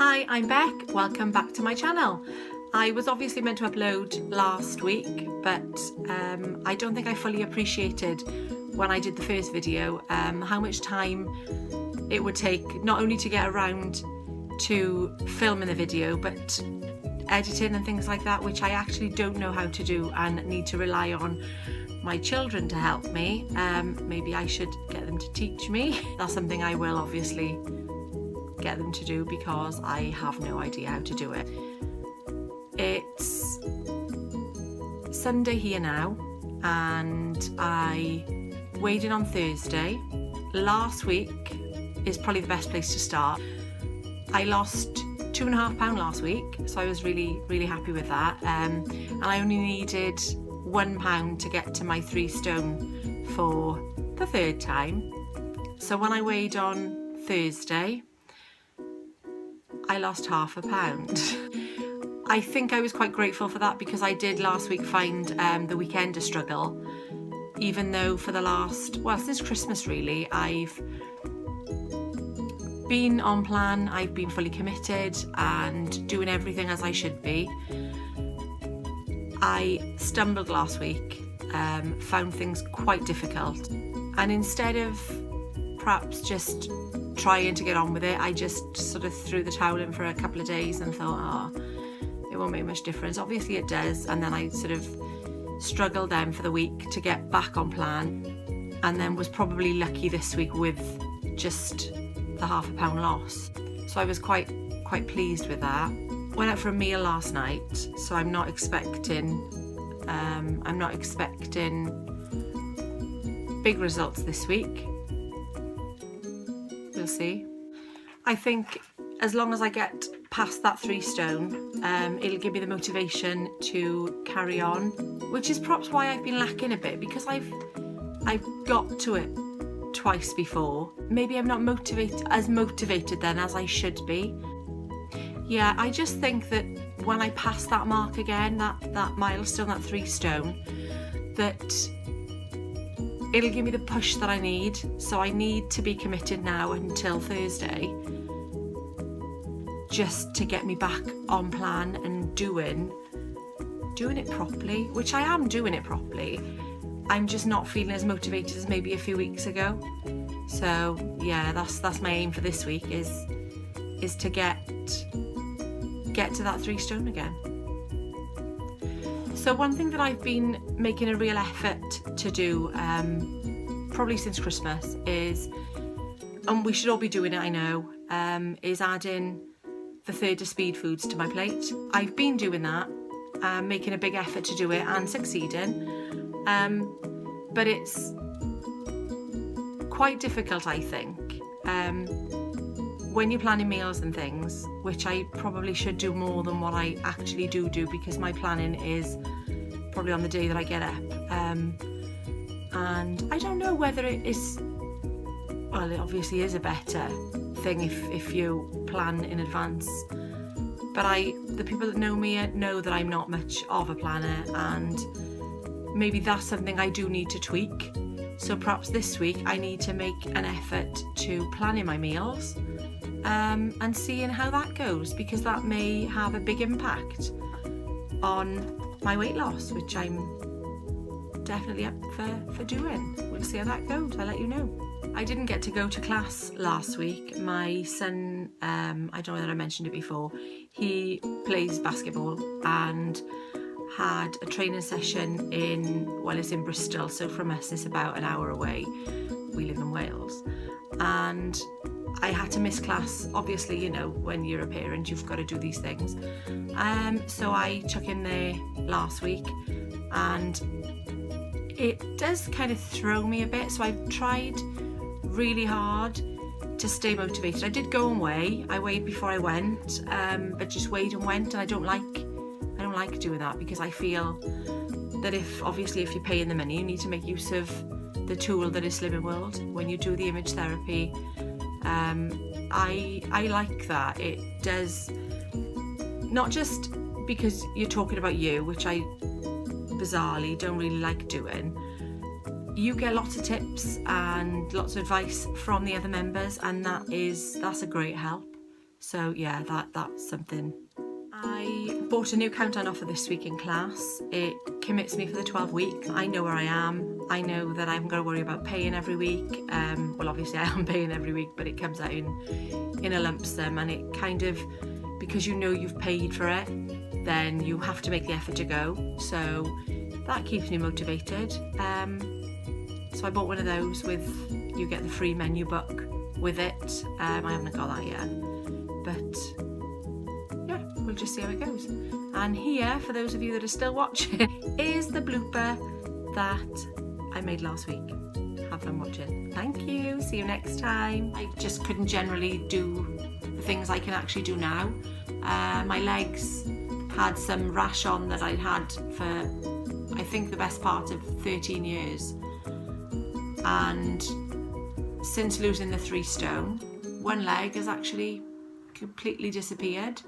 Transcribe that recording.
Hi, I'm Beck. Welcome back to my channel. I was obviously meant to upload last week, but I don't think I fully appreciated when I did the first video how much time it would take not only to get around to filming the video, but editing and things like that, which I actually don't know how to do and need to rely on my children to help me. Maybe I should get them to teach me. That's something I will obviously get them to do because I have no idea how to do it. It's Sunday here now and I weighed in on Thursday. Last week is probably the best place to start. I lost 2.5 pounds last week, so I was really happy with that, and I only needed 1 pound to get to my 3 stone for the third time. So when I weighed on Thursday, I lost £0.5 pound. I think I was quite grateful for that because I did last week find the weekend a struggle, even though for the last, well, since Christmas really, I've been on plan, I've been fully committed and doing everything as I should be. I stumbled last week, found things quite difficult, and instead of perhaps just trying to get on with it, I just sort of threw the towel in for a couple of days and thought, it won't make much difference. Obviously it does, and then I sort of struggled then for the week to get back on plan, and then was probably lucky this week with just the £0.5 pound loss. So I was quite pleased with that. Went out for a meal last night, so I'm not expecting big results this week. We'll see. I think as long as I get past that 3 stone, it'll give me the motivation to carry on, which is perhaps why I've been lacking a bit, because I've got to it twice before. Maybe I'm not as motivated then as I should be. Yeah, I just think that when I pass that mark again, that milestone, that 3 stone, that it'll give me the push that I need. So I need to be committed now until Thursday, just to get me back on plan and doing it properly, which I am doing it properly. I'm just not feeling as motivated as maybe a few weeks ago. So yeah, that's my aim for this week is to get to that 3 stone again. So one thing that I've been making a real effort to do, probably since Christmas, is, and we should all be doing it, I know, is adding the third of speed foods to my plate. I've been doing that, making a big effort to do it and succeeding, but it's quite difficult, I think, when you're planning meals and things, which I probably should do more than what I actually do because my planning is probably on the day that I get up, and I don't know whether it is, well, it obviously is a better thing if you plan in advance, but the people that know me know that I'm not much of a planner, and maybe that's something I do need to tweak. So perhaps this week I need to make an effort to planning my meals, and seeing how that goes, because that may have a big impact on my weight loss, which I'm definitely up for doing. We'll see how that goes. I'll let you know. I didn't get to go to class last week. My son, I don't know whether I mentioned it before, he plays basketball and had a training session it's in Bristol, so from us it's about an hour away. We live in Wales, and I had to miss class. Obviously, you know, when you're a parent you've got to do these things, so I took him there last week, and it does kind of throw me a bit, so I've tried really hard to stay motivated. I did go and weigh. I weighed before I went, but just weighed and went, and I don't like doing that, because I feel that if you're paying the money, you need to make use of the tool that is Slimming World when you do the image therapy. I like that. It does, not just because you're talking about you, which I bizarrely don't really like doing. You get lots of tips and lots of advice from the other members, and that's a great help. So yeah, that's something. I bought a new countdown offer this week in class. It commits me for the 12 weeks. I know where I am. I know that I haven't got to worry about paying every week. Well, obviously I am paying every week, but it comes out in a lump sum, and it kind of, because you know you've paid for it, then you have to make the effort to go. So that keeps me motivated. So I bought one of those with, you get the free menu book with it. I haven't got that yet, but yeah, we'll just see how it goes. And here, for those of you that are still watching, is the blooper that I made last week. Have fun watching. Thank you, see you next time. I just couldn't generally do the things I can actually do now. My legs had some rash on that I'd had for, I think, the best part of 13 years. And since losing the 3 stone, one leg has actually completely disappeared.